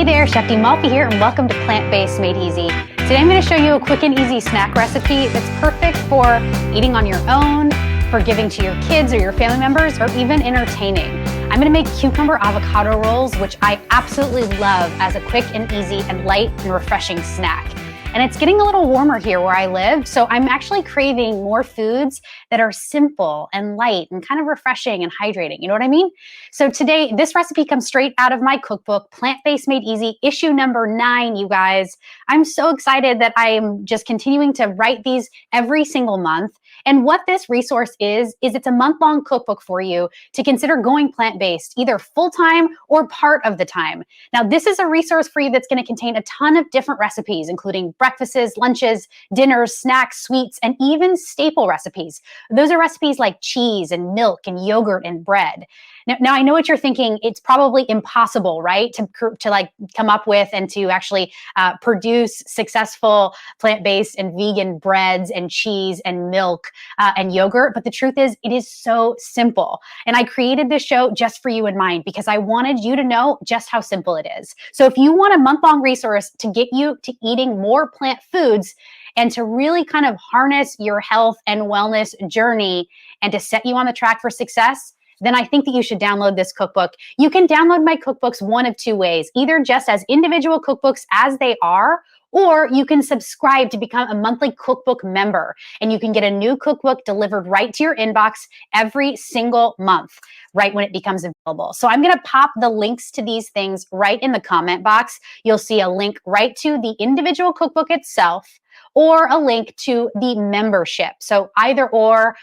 Hey there, Chef Daniella Malfitano here, and welcome to Plant-Based Made Easy. Today I'm going to show you a quick and easy snack recipe that's perfect for eating on your own, for giving to your kids or your family members, or even entertaining. I'm going to make cucumber avocado rolls, which I absolutely love as a quick and easy and light and refreshing snack. And it's getting a little warmer here where I live, so I'm actually craving more foods that are simple and light and kind of refreshing and hydrating. You know what I mean? So today, this recipe comes straight out of my cookbook, Plant-Based Made Easy, issue number 9, you guys. I'm so excited that I am just continuing to write these every single month. And what this resource is it's a month-long cookbook for you to consider going plant-based, either full-time or part of the time. Now, this is a resource for you that's going to contain a ton of different recipes, including breakfasts, lunches, dinners, snacks, sweets, and even staple recipes. Those are recipes like cheese and milk and yogurt and bread. Now I know what you're thinking. It's probably impossible, right, to like come up with and to actually produce successful plant-based and vegan breads and cheese and milk and yogurt. But the truth is, it is so simple. And I created this show just for you in mind because I wanted you to know just how simple it is. So if you want a month-long resource to get you to eating more plant foods and to really kind of harness your health and wellness journey and to set you on the track for success, then I think that you should download this cookbook. You can download my cookbooks one of two ways, either just as individual cookbooks as they are, or you can subscribe to become a monthly cookbook member, and you can get a new cookbook delivered right to your inbox every single month, right when it becomes available. So I'm going to pop the links to these things right in the comment box. You'll see a link right to the individual cookbook itself, or a link to the membership. So either or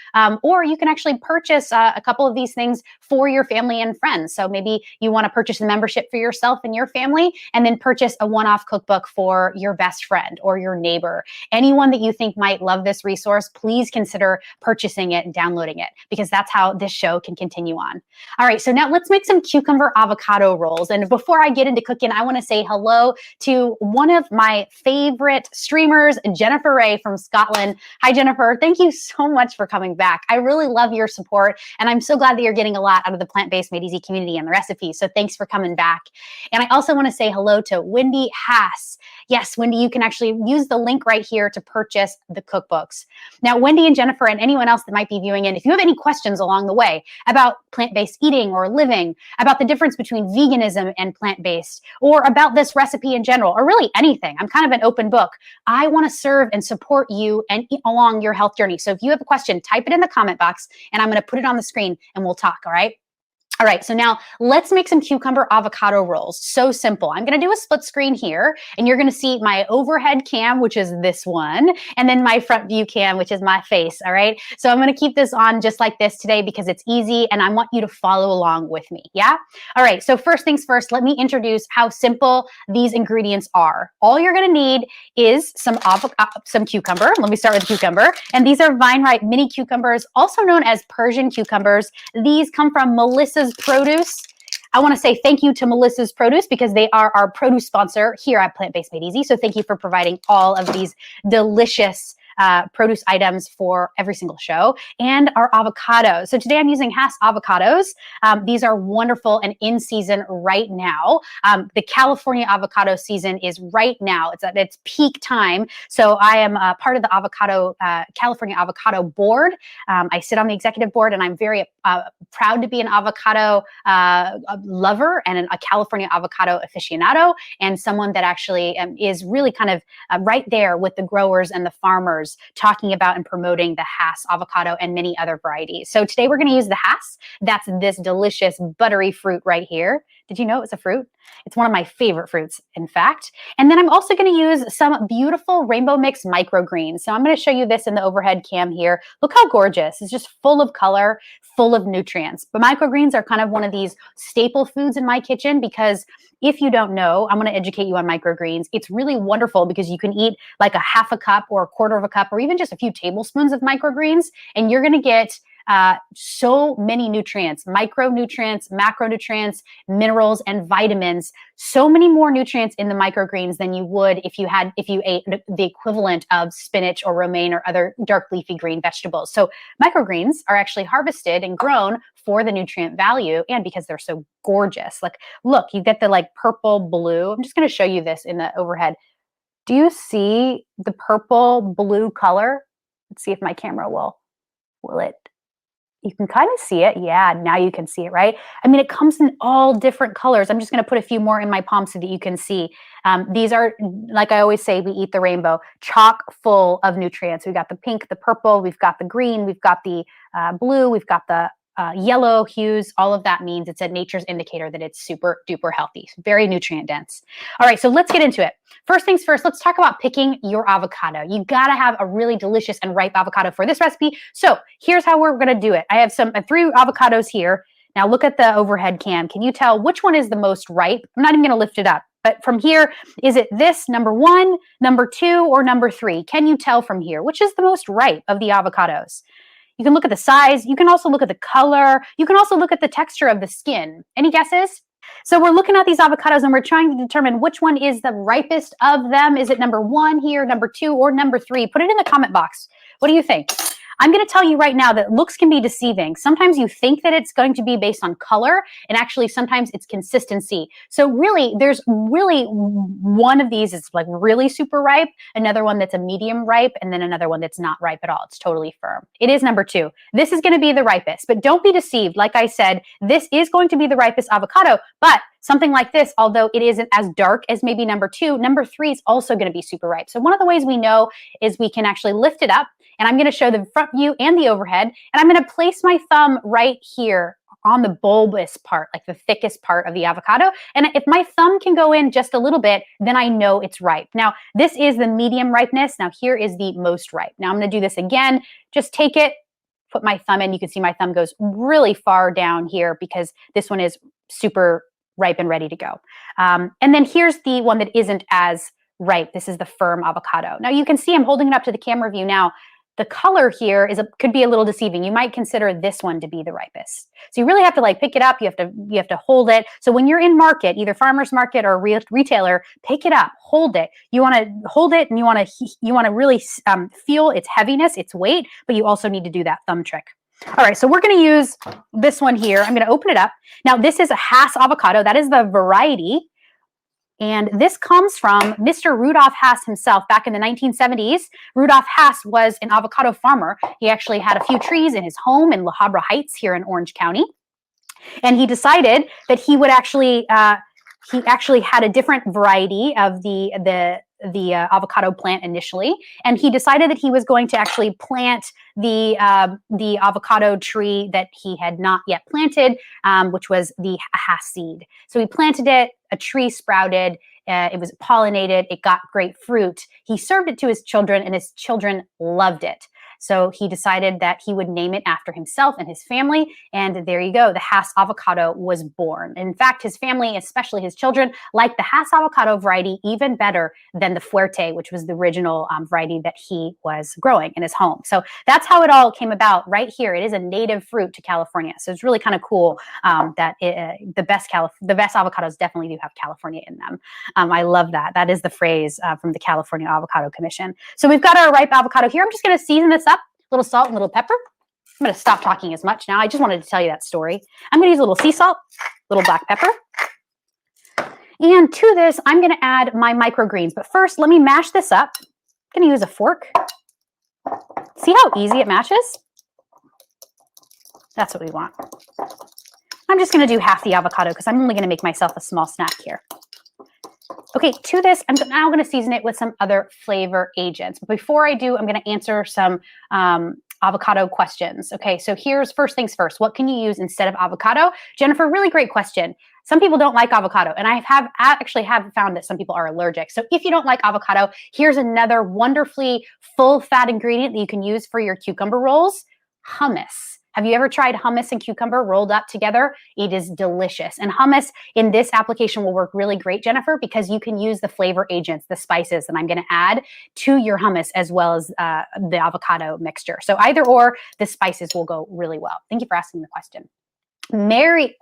you can actually purchase a couple of these things for your family and friends. So maybe you want to purchase the membership for yourself and your family, and then purchase a one-off cookbook for your best friend or your neighbor. Anyone that you think might love this resource, please consider purchasing it and downloading it, because that's how this show can continue on. All right, so now let's make some cucumber avocado rolls. And before I get into cooking, I want to say hello to one of my favorite streamers, Jennifer Ray from Scotland. Hi, Jennifer. Thank you so much for coming back. I really love your support, and I'm so glad that you're getting a lot out of the Plant-Based Made Easy community and the recipes. So thanks for coming back. And I also want to say hello to Wendy Haas. Yes, Wendy, you can actually use the link right here to purchase the cookbooks. Now, Wendy and Jennifer and anyone else that might be viewing in, if you have any questions along the way about plant-based eating or living, about the difference between veganism and plant-based, or about this recipe in general, or really anything, I'm kind of an open book. I want to serve and support you and along your health journey. So if you have a question, type it in the comment box, and I'm going to put it on the screen and we'll talk, all right? All right, so now let's make some cucumber avocado rolls. So simple. I'm going to do a split screen here, and you're going to see my overhead cam, which is this one, and then my front view cam, which is my face, all right? So I'm going to keep this on just like this today because it's easy, and I want you to follow along with me, yeah? All right, so first things first, let me introduce how simple these ingredients are. All you're going to need is some cucumber. Let me start with cucumber, and these are vine-ripe mini cucumbers, also known as Persian cucumbers. These come from Melissa's Produce. I want to say thank you to Melissa's Produce because they are our produce sponsor here at Plant-Based Made Easy. So thank you for providing all of these delicious produce items for every single show, and our avocados. So today I'm using Hass avocados. These are wonderful and in season right now. The California avocado season is right now. It's at its peak time. So I am part of the California Avocado Board. I sit on the executive board, and I'm very proud to be an avocado lover and a California avocado aficionado, and someone that actually is really kind of right there with the growers and the farmers, talking about and promoting the Hass avocado and many other varieties. So today we're going to use the Hass. That's this delicious buttery fruit right here. Did you know it's a fruit? It's one of my favorite fruits, in fact. And then I'm also going to use some beautiful rainbow mix microgreens. So I'm going to show you this in the overhead cam here. Look how gorgeous. It's just full of color, full of nutrients. But microgreens are kind of one of these staple foods in my kitchen because if you don't know, I'm going to educate you on microgreens. It's really wonderful because you can eat like a half a cup or a quarter of a cup or even just a few tablespoons of microgreens, and you're going to get so many nutrients, micronutrients, macronutrients, minerals, and vitamins. So many more nutrients in the microgreens than you would if you ate the equivalent of spinach or romaine or other dark leafy green vegetables. So microgreens are actually harvested and grown for the nutrient value and because they're so gorgeous. Like, look, you get the like purple blue. I'm just going to show you this in the overhead. Do you see the purple blue color? Let's see if my camera will it. You can kind of see it. Yeah, now you can see it, right? I mean, it comes in all different colors. I'm just going to put a few more in my palm so that you can see. These are, like I always say, we eat the rainbow, chock full of nutrients. We've got the pink, the purple, we've got the green, we've got the blue, we've got the yellow hues. All of that means it's a nature's indicator that it's super duper healthy, very nutrient dense. All right, so let's get into it. First things first, let's talk about picking your avocado. You gotta have a really delicious and ripe avocado for this recipe. So here's how we're gonna do it. I have 3 avocados here. Now look at the overhead cam. Can you tell which one is the most ripe? I'm not even gonna lift it up, but from here, is it this number 1, number 2, or number 3? Can you tell from here which is the most ripe of the avocados? You can look at the size. You can also look at the color. You can also look at the texture of the skin. Any guesses? So we're looking at these avocados and we're trying to determine which one is the ripest of them. Is it number 1 here, number 2, or number 3? Put it in the comment box. What do you think? I'm going to tell you right now that looks can be deceiving. Sometimes you think that it's going to be based on color, and actually sometimes it's consistency. So really, there's really one of these is like really super ripe, another one that's a medium ripe, and then another one that's not ripe at all. It's totally firm. It is number 2. This is going to be the ripest, but don't be deceived. Like I said, this is going to be the ripest avocado, but something like this, although it isn't as dark as maybe number 2, number 3 is also going to be super ripe. So one of the ways we know is we can actually lift it up, and I'm going to show the front view and the overhead, and I'm going to place my thumb right here on the bulbous part, like the thickest part of the avocado. And if my thumb can go in just a little bit, then I know it's ripe. Now, this is the medium ripeness. Now, here is the most ripe. Now, I'm going to do this again. Just take it, put my thumb in. You can see my thumb goes really far down here because this one is super ripe and ready to go. And then here's the one that isn't as ripe. This is the firm avocado. Now, you can see I'm holding it up to the camera view now. The color here could be a little deceiving. You might consider this one to be the ripest. So you really have to like pick it up. You have to hold it. So when you're in market, either farmer's market or retailer, pick it up, hold it. You want to hold it, and you want to really feel its heaviness, its weight, but you also need to do that thumb trick. All right, so we're going to use this one here. I'm going to open it up. Now this is a Hass avocado. That is the variety. And this comes from Mr. Rudolph Hass himself back in the 1970s. Rudolph Hass was an avocado farmer. He actually had a few trees in his home in La Habra Heights here in Orange County. And he decided that he would actually, he actually had a different variety of the avocado plant initially, and he decided that he was going to actually plant the avocado tree that he had not yet planted, which was the Hass seed. So he planted it, a tree sprouted, it was pollinated, it got great fruit. He served it to his children, and his children loved it. So he decided that he would name it after himself and his family. And there you go. The Hass avocado was born. In fact, his family, especially his children, liked the Hass avocado variety even better than the Fuerte, which was the original variety that he was growing in his home. So that's how it all came about right here. It is a native fruit to California. So it's really kind of cool that the best avocados definitely do have California in them. I love that. That is the phrase from the California Avocado Commission. So we've got our ripe avocado here. I'm just going to season this up, a little salt and a little pepper. I'm going to stop talking as much now. I just wanted to tell you that story. I'm going to use a little sea salt, a little black pepper. And to this, I'm going to add my microgreens. But first, let me mash this up. I'm going to use a fork. See how easy it mashes? That's what we want. I'm just going to do half the avocado because I'm only going to make myself a small snack here. Okay, to this, I'm now going to season it with some other flavor agents. But before I do, I'm going to answer some avocado questions. Okay, so here's first things first. What can you use instead of avocado? Jennifer, really great question. Some people don't like avocado, and I actually have found that some people are allergic. So if you don't like avocado, here's another wonderfully full fat ingredient that you can use for your cucumber rolls: hummus. Have you ever tried hummus and cucumber rolled up together? It is delicious. And hummus in this application will work really great, Jennifer, because you can use the flavor agents, the spices that I'm going to add to your hummus as well as the avocado mixture. So either or, the spices will go really well. Thank you for asking the question. Mary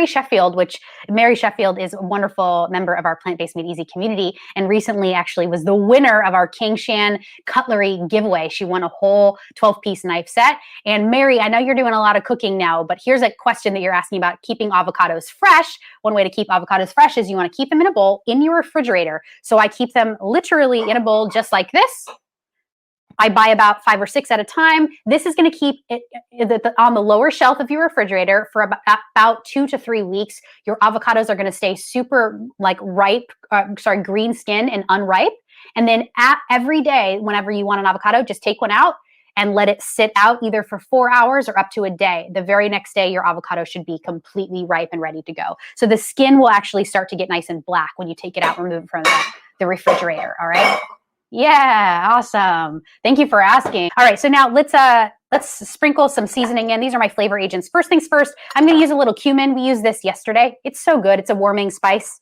Sheffield, which Mary Sheffield is a wonderful member of our Plant-Based Made Easy community, and recently actually was the winner of our King Shan cutlery giveaway. She won a whole 12-piece knife set. And Mary, I know you're doing a lot of cooking now, but here's a question that you're asking about keeping avocados fresh. One way to keep avocados fresh is you want to keep them in a bowl in your refrigerator. So I keep them literally in a bowl just like this. I buy about 5 or 6 at a time. This is going to keep it on the lower shelf of your refrigerator for about 2 to 3 weeks. Your avocados are going to stay super like green skin and unripe. And then every day, whenever you want an avocado, just take one out and let it sit out either for 4 hours or up to a day. The very next day, your avocado should be completely ripe and ready to go. So the skin will actually start to get nice and black when you take it out and remove it from the refrigerator. All right. Yeah, awesome. Thank you for asking. All right, so now let's sprinkle some seasoning in. These are my flavor agents. First things first, I'm going to use a little cumin. We used this yesterday. It's so good. It's a warming spice.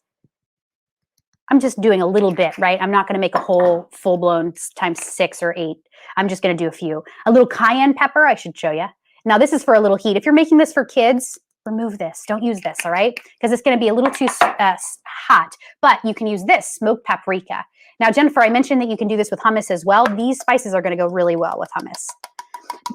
I'm just doing a little bit, right? I'm not going to make a whole full-blown times 6 or 8. I'm just going to do a few. A little cayenne pepper, I should show you. Now, this is for a little heat. If you're making this for kids, remove this. Don't use this, all right? Because it's going to be a little too hot. But you can use this, smoked paprika. Now, Jennifer, I mentioned that you can do this with hummus as well. These spices are going to go really well with hummus.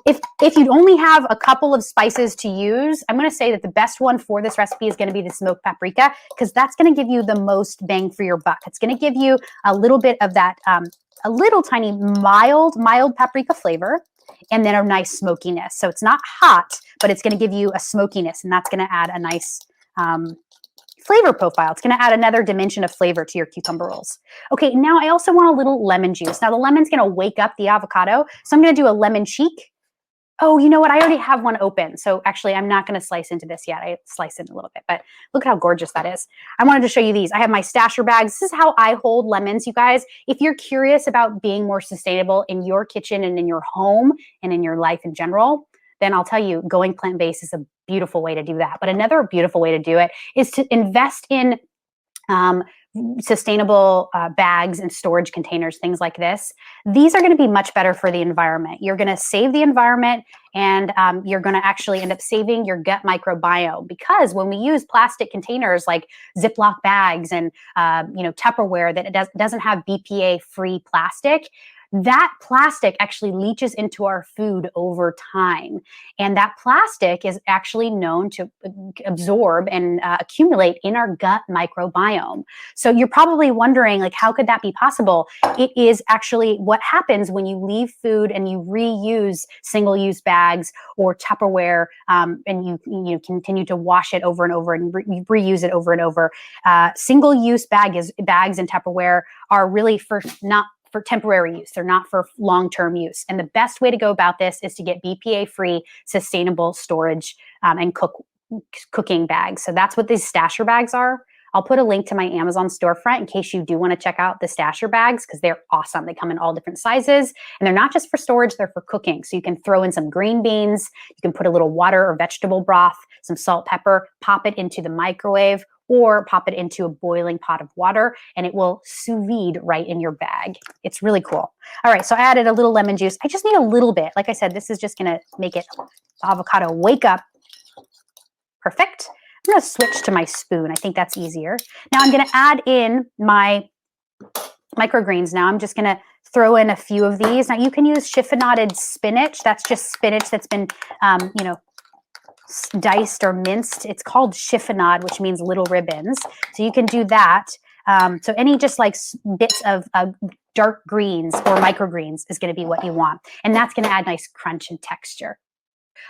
If you only have a couple of spices to use, I'm going to say that the best one for this recipe is going to be the smoked paprika, because that's going to give you the most bang for your buck. It's going to give you a little bit of that, a little tiny mild paprika flavor, and then a nice smokiness. So it's not hot, but it's going to give you a smokiness, and that's going to add a nice flavor profile. It's going to add another dimension of flavor to your cucumber rolls. Okay, now I also want a little lemon juice. Now the lemon's going to wake up the avocado, so I'm going to do a lemon cheek. Oh, you know what? I already have one open. So actually, I'm not going to slice into this yet. I slice in a little bit, but look at how gorgeous that is. I wanted to show you these. I have my stasher bags. This is how I hold lemons, you guys. If you're curious about being more sustainable in your kitchen and in your home and in your life in general, then I'll tell you, going plant-based is a beautiful way to do that. But another beautiful way to do it is to invest in sustainable bags and storage containers, things like this. These are going to be much better for the environment. You're going to save the environment, and you're going to actually end up saving your gut microbiome, because when we use plastic containers like Ziploc bags and Tupperware that doesn't have BPA-free plastic, that plastic actually leaches into our food over time. And that plastic is actually known to absorb and accumulate in our gut microbiome. So you're probably wondering, like, how could that be possible? It is actually what happens when you leave food and you reuse single-use bags or Tupperware, and you continue to wash it over and over and reuse it over and over. Single-use bags and Tupperware are really not for temporary use. They're not for long-term use. And the best way to go about this is to get BPA-free, sustainable storage and cooking bags. So that's what these stasher bags are. I'll put a link to my Amazon storefront in case you do want to check out the stasher bags, because they're awesome. They come in all different sizes, and they're not just for storage, they're for cooking. So you can throw in some green beans, you can put a little water or vegetable broth, some salt, pepper, pop it into the microwave, or pop it into a boiling pot of water, and it will sous vide right in your bag. It's really cool. All right, so I added a little lemon juice. I just need a little bit. Like I said, this is just gonna make it avocado wake up. Perfect. I'm gonna switch to my spoon. I think that's easier. Now I'm gonna add in my microgreens. Now I'm just gonna throw in a few of these. Now you can use chiffonaded spinach. That's just spinach that's been, diced or minced. It's called chiffonade, which means little ribbons. So you can do that. So any just like bits of dark greens or microgreens is going to be what you want. And that's going to add nice crunch and texture.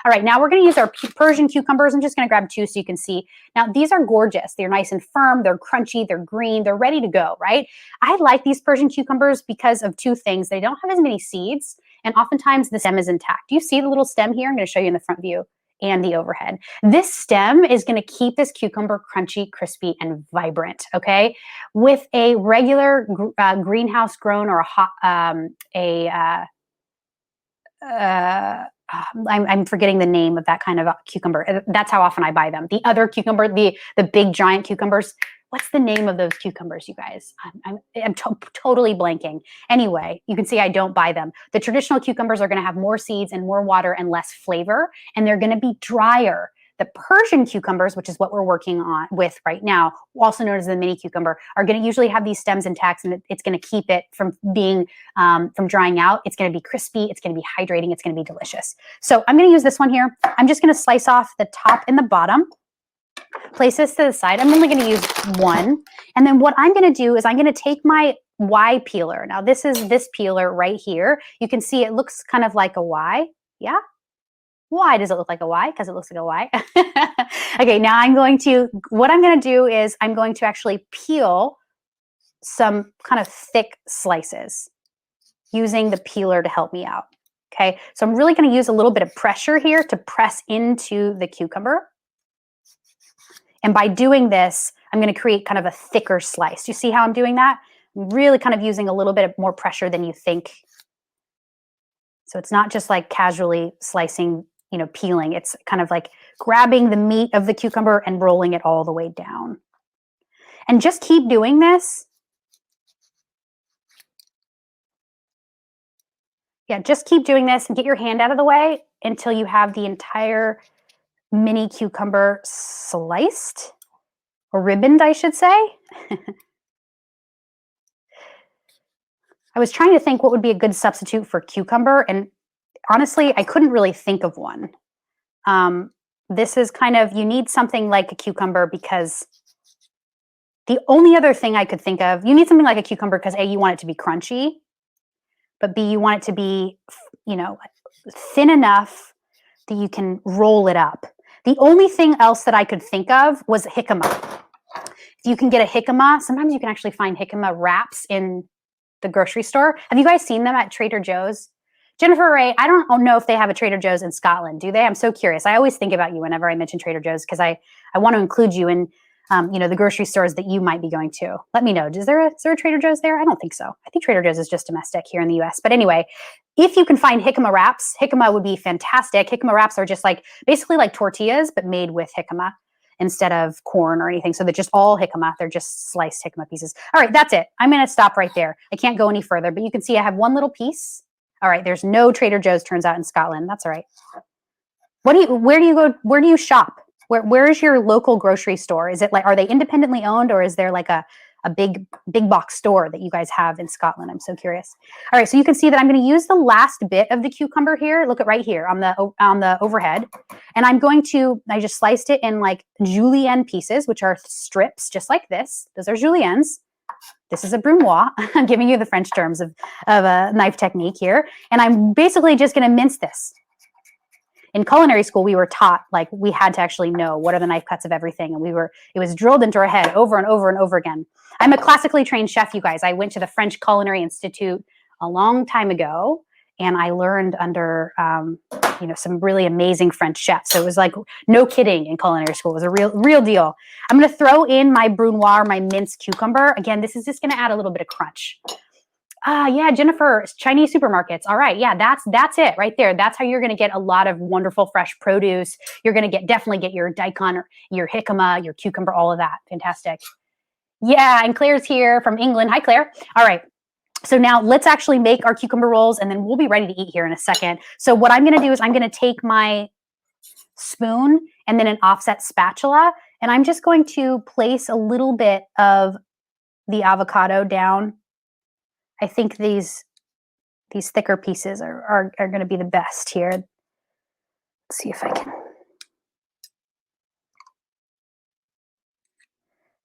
All right, now we're going to use our Persian cucumbers. I'm just going to grab 2 so you can see. Now, these are gorgeous. They're nice and firm. They're crunchy. They're green. They're ready to go, right? I like these Persian cucumbers because of 2 things. They don't have as many seeds, and oftentimes the stem is intact. Do you see the little stem here? I'm going to show you in the front view and the overhead. This stem is going to keep this cucumber crunchy, crispy, and vibrant, okay? With a regular greenhouse grown or I'm forgetting the name of that kind of cucumber. That's how often I buy them. The other cucumber, the big giant cucumbers. What's the name of those cucumbers, you guys? I'm totally blanking. Anyway, you can see I don't buy them. The traditional cucumbers are going to have more seeds and more water and less flavor, and they're going to be drier. The Persian cucumbers, which is what we're working on with right now, also known as the mini cucumber, are going to usually have these stems intact, and it's going to keep it from being from drying out. It's going to be crispy. It's going to be hydrating. It's going to be delicious. So I'm going to use this one here. I'm just going to slice off the top and the bottom. Place this to the side. I'm only going to use one. And then what I'm going to do is I'm going to take my Y peeler. Now this is this peeler right here. You can see it looks kind of like a Y. Yeah. Why does it look like a Y? Because it looks like a Y. Okay, now what I'm going to do is I'm going to actually peel some kind of thick slices using the peeler to help me out. Okay, so I'm really going to use a little bit of pressure here to press into the cucumber. And by doing this, I'm going to create kind of a thicker slice. Do you see how I'm doing that? I'm really kind of using a little bit of more pressure than you think. So it's not just like casually slicing, peeling. It's kind of like grabbing the meat of the cucumber and rolling it all the way down. And just keep doing this. Yeah, just keep doing this and get your hand out of the way until you have the entire mini cucumber sliced or ribboned, I should say. I was trying to think what would be a good substitute for cucumber, and honestly, I couldn't really think of one. This is kind of, you need something like a cucumber because the only other thing I could think of, you need something like a cucumber because A, you want it to be crunchy, but B, you want it to be, thin enough that you can roll it up. The only thing else that I could think of was jicama. If you can get a jicama, sometimes you can actually find jicama wraps in the grocery store. Have you guys seen them at Trader Joe's? Jennifer Ray, I don't know if they have a Trader Joe's in Scotland. Do they? I'm so curious. I always think about you whenever I mention Trader Joe's because I want to include you in the grocery stores that you might be going to. Let me know. Is there a Trader Joe's there? I don't think so. I think Trader Joe's is just domestic here in the US. But anyway, if you can find jicama wraps, jicama would be fantastic. Jicama wraps are just basically like tortillas, but made with jicama instead of corn or anything. So they're just all jicama. They're just sliced jicama pieces. All right, that's it. I'm going to stop right there. I can't go any further, but you can see I have one little piece. All right, there's no Trader Joe's, turns out, in Scotland. That's all right. Where do you go? Where do you shop? Where is your local grocery store? Is it are they independently owned, or is there like a big box store that you guys have in Scotland? I'm so curious. All right, so you can see that I'm going to use the last bit of the cucumber here. Look at right here on the overhead, and I just sliced it in like julienne pieces, which are strips, just like this. Those are juliennes. This is a brunoise. I'm giving you the French terms of a knife technique here. And I'm basically just going to mince this. In culinary school, we were taught, we had to actually know what are the knife cuts of everything. And it was drilled into our head over and over and over again. I'm a classically trained chef, you guys. I went to the French Culinary Institute a long time ago, and I learned under, some really amazing French chefs. So it was no kidding in culinary school. It was a real deal. I'm going to throw in my brunoise, or my minced cucumber. Again, this is just going to add a little bit of crunch. Yeah, Jennifer, Chinese supermarkets. All right. Yeah, that's it right there. That's how you're going to get a lot of wonderful fresh produce. You're going to definitely get your daikon, or your jicama, your cucumber, all of that. Fantastic. Yeah, and Claire's here from England. Hi, Claire. All right. So now let's actually make our cucumber rolls, and then we'll be ready to eat here in a second. So what I'm going to do is I'm going to take my spoon and then an offset spatula, and I'm just going to place a little bit of the avocado down. I think these thicker pieces are going to be the best here. Let's see if I can.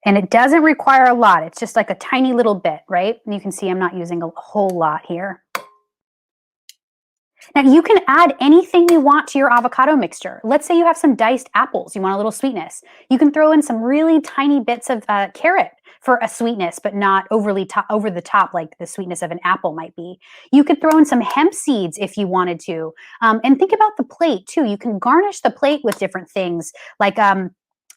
And it doesn't require a lot. It's just like a tiny little bit, right? And you can see I'm not using a whole lot here. Now you can add anything you want to your avocado mixture. Let's say you have some diced apples. You want a little sweetness. You can throw in some really tiny bits of carrot for a sweetness, but not over the top like the sweetness of an apple might be. You could throw in some hemp seeds if you wanted to. And think about the plate too. You can garnish the plate with different things like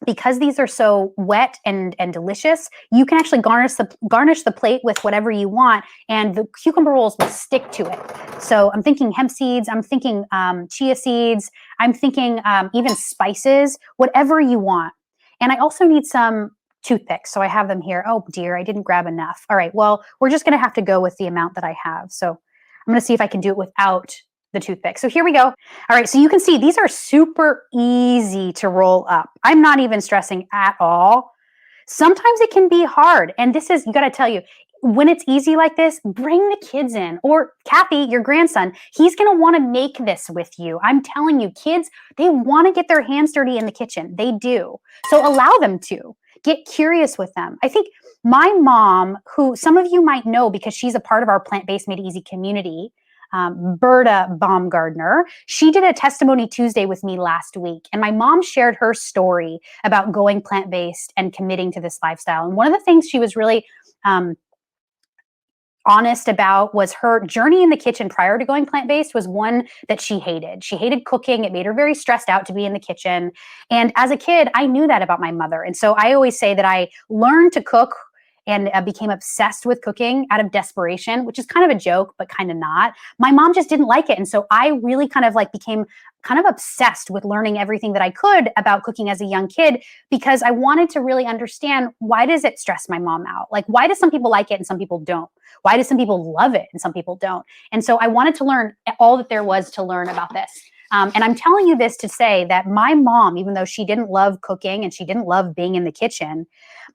because these are so wet and delicious, you can actually garnish the plate with whatever you want, and the cucumber rolls will stick to it. So I'm thinking hemp seeds, I'm thinking chia seeds, I'm thinking even spices, whatever you want. And I also need some toothpicks, so I have them here. Oh dear, I didn't grab enough. All right, well, we're just gonna have to go with the amount that I have. So I'm gonna see if I can do it without the toothpick. So here we go. All right, so you can see these are super easy to roll up. I'm not even stressing at all. Sometimes it can be hard. And this is, you got to tell you, when it's easy like this, bring the kids in. Or Kathy, your grandson, he's going to want to make this with you. I'm telling you, kids, they want to get their hands dirty in the kitchen. They do. So allow them to. Get curious with them. I think my mom, who some of you might know because she's a part of our Plant-Based Made Easy community, Berta Baumgardner. She did a testimony Tuesday with me last week, and my mom shared her story about going plant-based and committing to this lifestyle. And one of the things she was really honest about was her journey in the kitchen prior to going plant-based was one that she hated. She hated cooking. It made her very stressed out to be in the kitchen. And as a kid, I knew that about my mother. And so I always say that I learned to cook and became obsessed with cooking out of desperation, which is kind of a joke, but kind of not. My mom just didn't like it. And so I really kind of like became kind of obsessed with learning everything that I could about cooking as a young kid, because I wanted to really understand, why does it stress my mom out? Like, why do some people like it and some people don't? Why do some people love it and some people don't? And so I wanted to learn all that there was to learn about this. And I'm telling you this to say that my mom, even though she didn't love cooking and she didn't love being in the kitchen,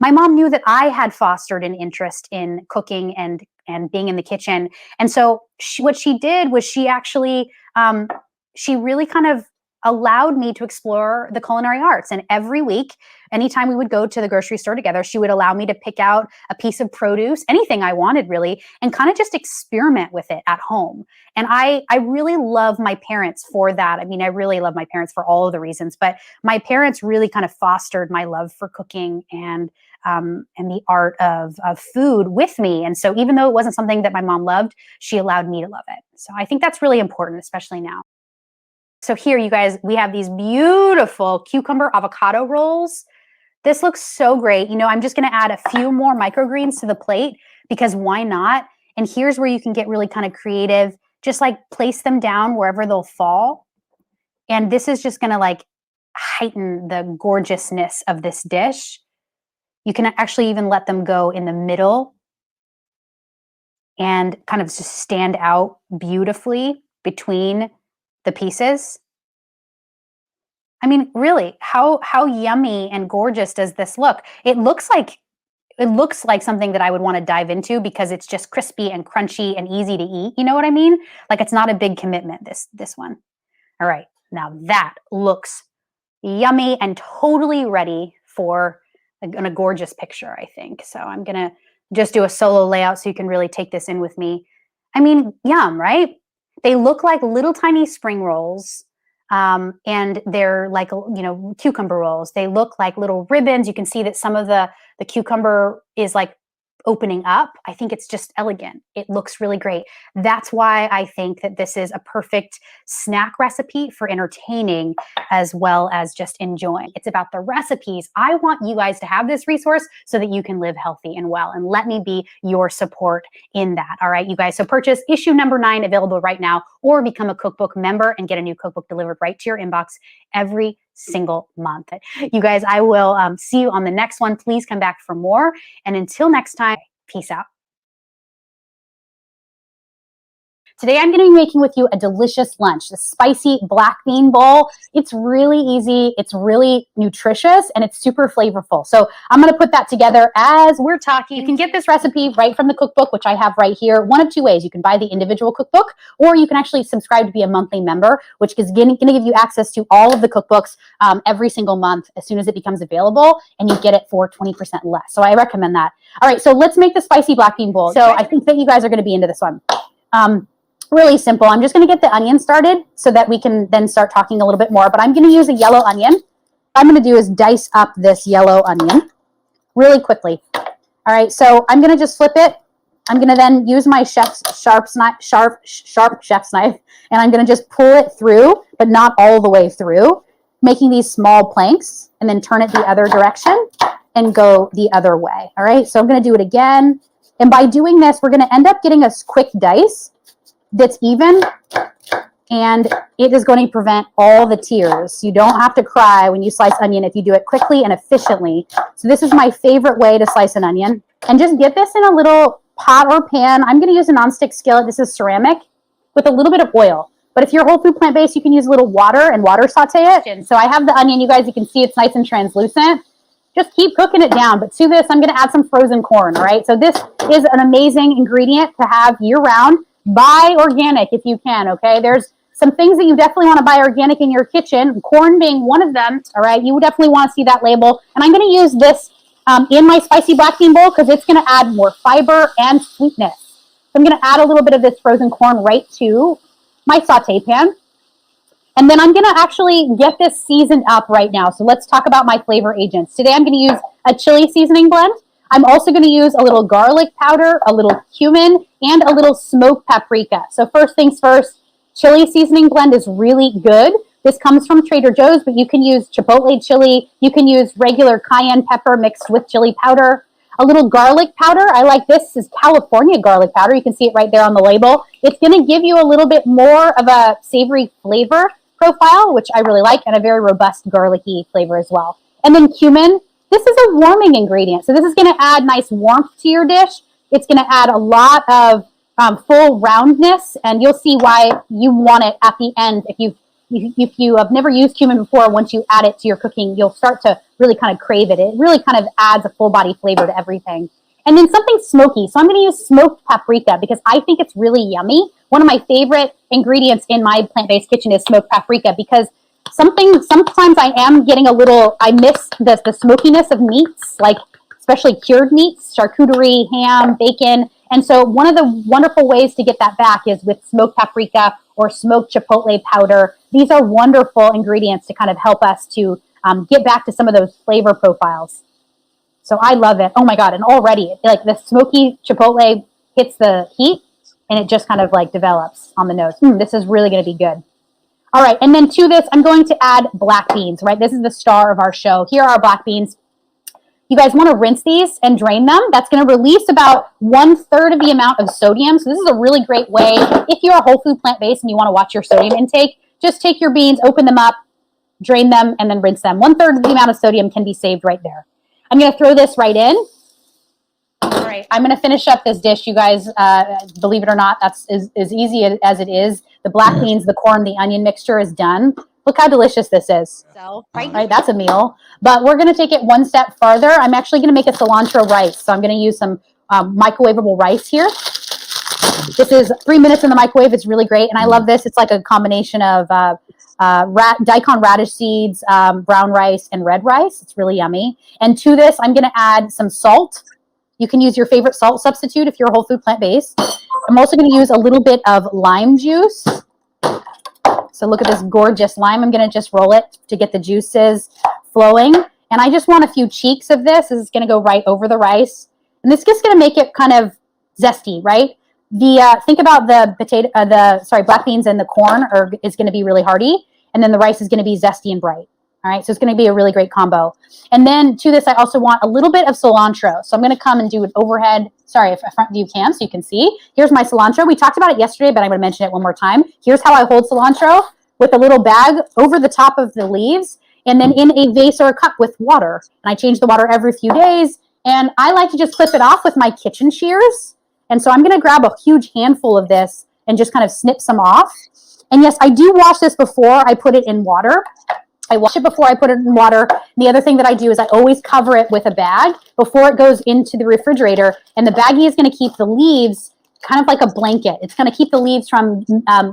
my mom knew that I had fostered an interest in cooking and being in the kitchen. And so what she did was she actually, she really kind of allowed me to explore the culinary arts. And every week, anytime we would go to the grocery store together, she would allow me to pick out a piece of produce, anything I wanted really, and kind of just experiment with it at home. And I really love my parents for that. I mean, I really love my parents for all of the reasons, but my parents really kind of fostered my love for cooking and the art of food with me. And so even though it wasn't something that my mom loved, she allowed me to love it. So I think that's really important, especially now. So here, you guys, we have these beautiful cucumber avocado rolls. This looks so great. You know, I'm just going to add a few more microgreens to the plate because why not? And here's where you can get really kind of creative. Just like place them down wherever they'll fall. And this is just going to like heighten the gorgeousness of this dish. You can actually even let them go in the middle and kind of just stand out beautifully between the pieces. I mean, really, how yummy and gorgeous does this look? It looks like something that I would want to dive into because it's just crispy and crunchy and easy to eat. You know what I mean? Like, it's not a big commitment, this one. All right, now that looks yummy and totally ready for a gorgeous picture, I think. So I'm gonna just do a solo layout so you can really take this in with me. I mean, yum, right? They look like little tiny spring rolls, and they're like, you know, cucumber rolls. They look like little ribbons. You can see that some of the cucumber is like opening up. I think it's just elegant. It looks really great. That's why I think that this is a perfect snack recipe for entertaining as well as just enjoying. It's about the recipes. I want you guys to have this resource so that you can live healthy and well, and let me be your support in that. All right, you guys. So purchase issue number 9 available right now, or become a cookbook member and get a new cookbook delivered right to your inbox every single month. You guys, I will see you on the next one. Please come back for more. And until next time, peace out. Today, I'm going to be making with you a delicious lunch, the spicy black bean bowl. It's really easy, it's really nutritious, and it's super flavorful. So I'm going to put that together as we're talking. You can get this recipe right from the cookbook, which I have right here. One of two ways. You can buy the individual cookbook, or you can actually subscribe to be a monthly member, which is going to give you access to all of the cookbooks every single month as soon as it becomes available, and you get it for 20% less. So I recommend that. All right, so let's make the spicy black bean bowl. So I think that you guys are going to be into this one. Really simple. I'm just going to get the onion started so that we can then start talking a little bit more, but I'm going to use a yellow onion. What I'm going to do is dice up this yellow onion really quickly. All right, so I'm going to just flip it. I'm going to then use my sharp chef's knife, and I'm going to just pull it through, but not all the way through. making these small planks and then turn it the other direction and go the other way. All right, so I'm going to do it again. And by doing this, we're going to end up getting a quick dice that's even, and it is going to prevent all the tears. You don't have to cry when you slice onion if you do it quickly and efficiently. So this is my favorite way to slice an onion. And just get this in a little pot or pan. I'm going to use a nonstick skillet. This is ceramic with a little bit of oil. But if you're whole food plant-based, you can use a little water and water saute it. So I have the onion. You guys, you can see it's nice and translucent. Just keep cooking it down. But to this, I'm going to add some frozen corn, all right? So this is an amazing ingredient to have year-round. Buy organic if you can, okay? There's some things that you definitely want to buy organic in your kitchen, corn being one of them, all right? You would definitely want to see that label. And I'm going to use this in my spicy black bean bowl because it's going to add more fiber and sweetness. So I'm going to add a little bit of this frozen corn right to my saute pan. And then I'm going to actually get this seasoned up right now. So let's talk about my flavor agents. Today I'm going to use a chili seasoning blend. I'm also going to use a little garlic powder, a little cumin, and a little smoked paprika. So first things first, chili seasoning blend is really good. This comes from Trader Joe's, but you can use chipotle chili. You can use regular cayenne pepper mixed with chili powder. A little garlic powder. I like this. This is California garlic powder. You can see it right there on the label. It's going to give you a little bit more of a savory flavor profile, which I really like, and a very robust garlicky flavor as well. And then cumin. This is a warming ingredient. So this is going to add nice warmth to your dish. It's going to add a lot of full roundness, and you'll see why you want it at the end. If you have never used cumin before, once you add it to your cooking, you'll start to really kind of crave it. It really kind of adds a full body flavor to everything. And then something smoky. So I'm going to use smoked paprika because I think it's really yummy. One of my favorite ingredients in my plant-based kitchen is smoked paprika because sometimes I am getting I miss the smokiness of meats, like especially cured meats, charcuterie, ham, bacon. And so one of the wonderful ways to get that back is with smoked paprika or smoked chipotle powder. These are wonderful ingredients to kind of help us to get back to some of those flavor profiles. So I love it. Oh my God. And already like the smoky chipotle hits the heat and it just kind of like develops on the nose. This is really going to be good. All right. And then to this, I'm going to add black beans, right? This is the star of our show. Here are our black beans. You guys want to rinse these and drain them. That's going to release about 1/3 of the amount of sodium. So this is a really great way. If you're a whole food plant-based and you want to watch your sodium intake, just take your beans, open them up, drain them, and then rinse them. 1/3 of the amount of sodium can be saved right there. I'm going to throw this right in. All right, I'm going to finish up this dish, you guys. Believe it or not, that's as easy as it is. The black beans, the corn, the onion mixture is done. Look how delicious this is. So, right, that's a meal. But we're going to take it one step farther. I'm actually going to make a cilantro rice. So I'm going to use some microwavable rice here. This is 3 minutes in the microwave. It's really great. And I love this. It's like a combination of daikon radish seeds, brown rice, and red rice. It's really yummy. And to this, I'm going to add some salt. You can use your favorite salt substitute if you're a whole food plant-based. I'm also going to use a little bit of lime juice. So look at this gorgeous lime. I'm going to just roll it to get the juices flowing. And I just want a few cheeks of this. This is going to go right over the rice. And this is just going to make it kind of zesty, right? Think about the black beans and the corn is going to be really hearty. And then the rice is going to be zesty and bright. All right, so it's going to be a really great combo. And then to this, I also want a little bit of cilantro. So I'm going to come and do an overhead, if a front view cam so you can see. Here's my cilantro. We talked about it yesterday, but I'm going to mention it one more time. Here's how I hold cilantro with a little bag over the top of the leaves and then in a vase or a cup with water. And I change the water every few days. And I like to just clip it off with my kitchen shears. And so I'm going to grab a huge handful of this and just kind of snip some off. And yes, I do wash this before I put it in water. I wash it before I put it in water. The other thing that I do is I always cover it with a bag before it goes into the refrigerator. And the baggie is going to keep the leaves kind of like a blanket. It's going to keep the leaves from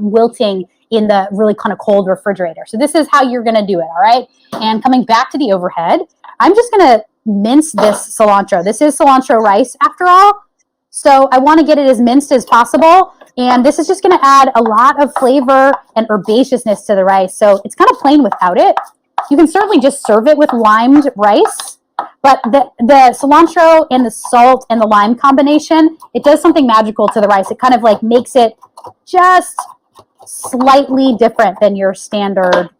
wilting in the really kind of cold refrigerator. So this is how you're going to do it, all right? And coming back to the overhead, I'm just going to mince this cilantro. This is cilantro rice after all. So I want to get it as minced as possible. And this is just going to add a lot of flavor and herbaceousness to the rice. So it's kind of plain without it. You can certainly just serve it with limed rice. But the cilantro and the salt and the lime combination, it does something magical to the rice. It kind of like makes it just slightly different than your standard,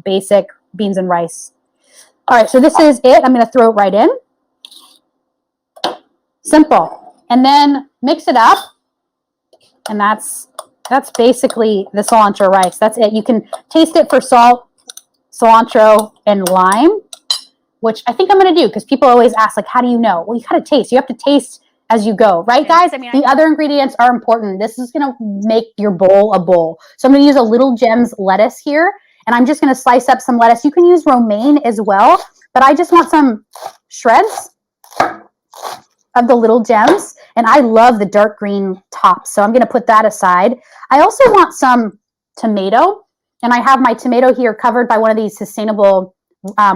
basic beans and rice. All right, so this is it. I'm going to throw it right in. Simple. And then mix it up. And that's basically the cilantro rice. That's it. You can taste it for salt, cilantro, and lime, which I think I'm going to do because people always ask, like, how do you know? Well, you got to taste. You have to taste as you go, right, guys? The other ingredients are important. This is going to make your bowl a bowl. So I'm going to use a Little Gems lettuce here, and I'm just going to slice up some lettuce. You can use romaine as well, but I just want some shreds of the Little Gems, and I love the dark green tops, so I'm going to put that aside. I also want some tomato, and I have my tomato here covered by one of these sustainable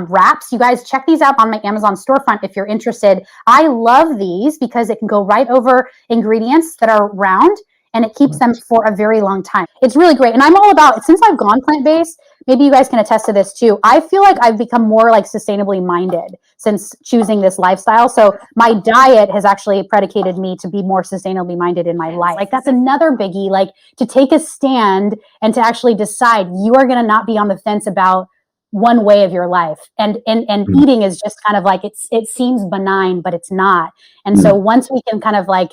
wraps. You guys check these out on my Amazon storefront if you're interested. I love these because it can go right over ingredients that are round, and it keeps them for a very long time. It's really great. And I'm all about, since I've gone plant-based, maybe you guys can attest to this too. I feel like I've become more like sustainably minded since choosing this lifestyle. So my diet has actually predicated me to be more sustainably minded in my life. Like that's another biggie, like to take a stand and to actually decide you are going to not be on the fence about one way of your life. And eating is just kind of like, it seems benign, but it's not. And so once we can kind of like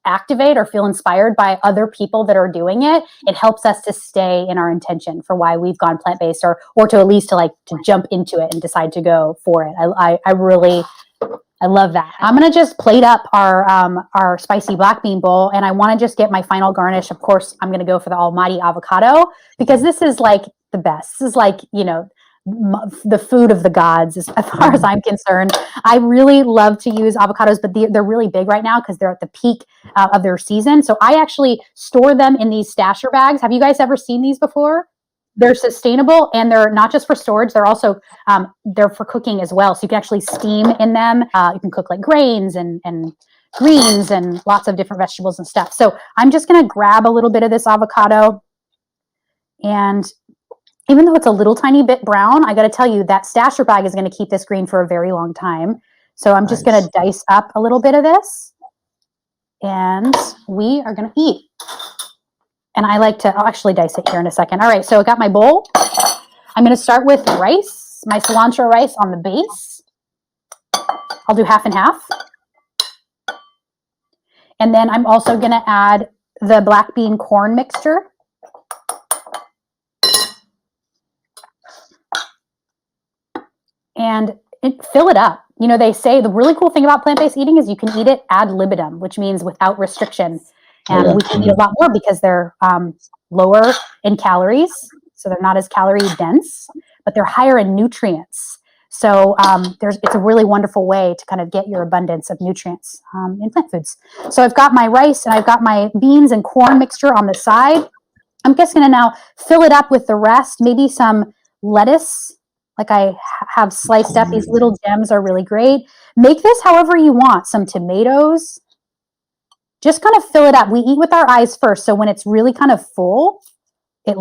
activate or feel inspired by other people that are doing it, it helps us to stay in our intention for why we've gone plant-based, or to at least to jump into it and decide to go for it. I love that. I'm going to just plate up our spicy black bean bowl, and I want to just get my final garnish. Of course, I'm going to go for the almighty avocado because this is like the best. This is like, you know, the food of the gods as far as I'm concerned. I really love to use avocados, but they're really big right now because they're at the peak of their season. So I actually store them in these stasher bags. Have you guys ever seen these before? They're sustainable, and they're not just for storage. They're also they're for cooking as well. So you can actually steam in them. You can cook like grains and greens and lots of different vegetables and stuff. So I'm just going to grab a little bit of this avocado, and even though it's a little tiny bit brown, I got to tell you that stasher bag is going to keep this green for a very long time. So I'm just going to dice up a little bit of this, and we are going to eat. And I like to, I'll actually dice it here in a second. All right, so I got my bowl. I'm going to start with rice, my cilantro rice on the base. I'll do half and half. And then I'm also going to add the black bean corn mixture. And fill it up. You know, they say the really cool thing about plant-based eating is you can eat it ad libitum, which means without restriction. And we can eat a lot more because they're lower in calories, so they're not as calorie dense, but they're higher in nutrients. So it's a really wonderful way to kind of get your abundance of nutrients in plant foods. So I've got my rice and I've got my beans and corn mixture on the side. I'm just going to now fill it up with the rest, maybe some lettuce, like I have sliced up. These Little Gems are really great. Make this however you want. Some tomatoes. Just kind of fill it up. We eat with our eyes first, so when it's really kind of full, it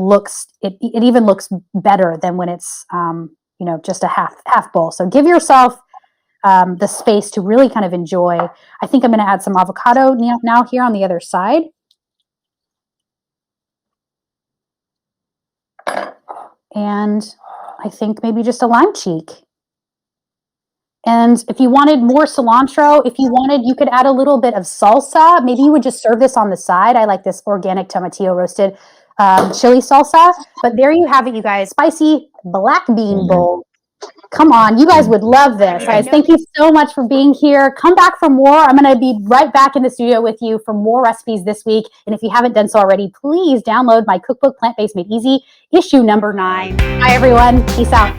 even looks better than when it's you know, just a half bowl. So give yourself the space to really kind of enjoy. I think I'm going to add some avocado now here on the other side. And I think maybe just a lime cheek. And if you wanted more cilantro, you could add a little bit of salsa. Maybe you would just serve this on the side. I like this organic tomatillo roasted chili salsa. But there you have it, you guys. Spicy black bean bowl. Come on, you guys would love this. Guys, thank you so much for being here. Come back for more. I'm going to be right back in the studio with you for more recipes this week. And if you haven't done so already, please download my cookbook, Plant-Based Made Easy, issue number 9. Bye, everyone. Peace out.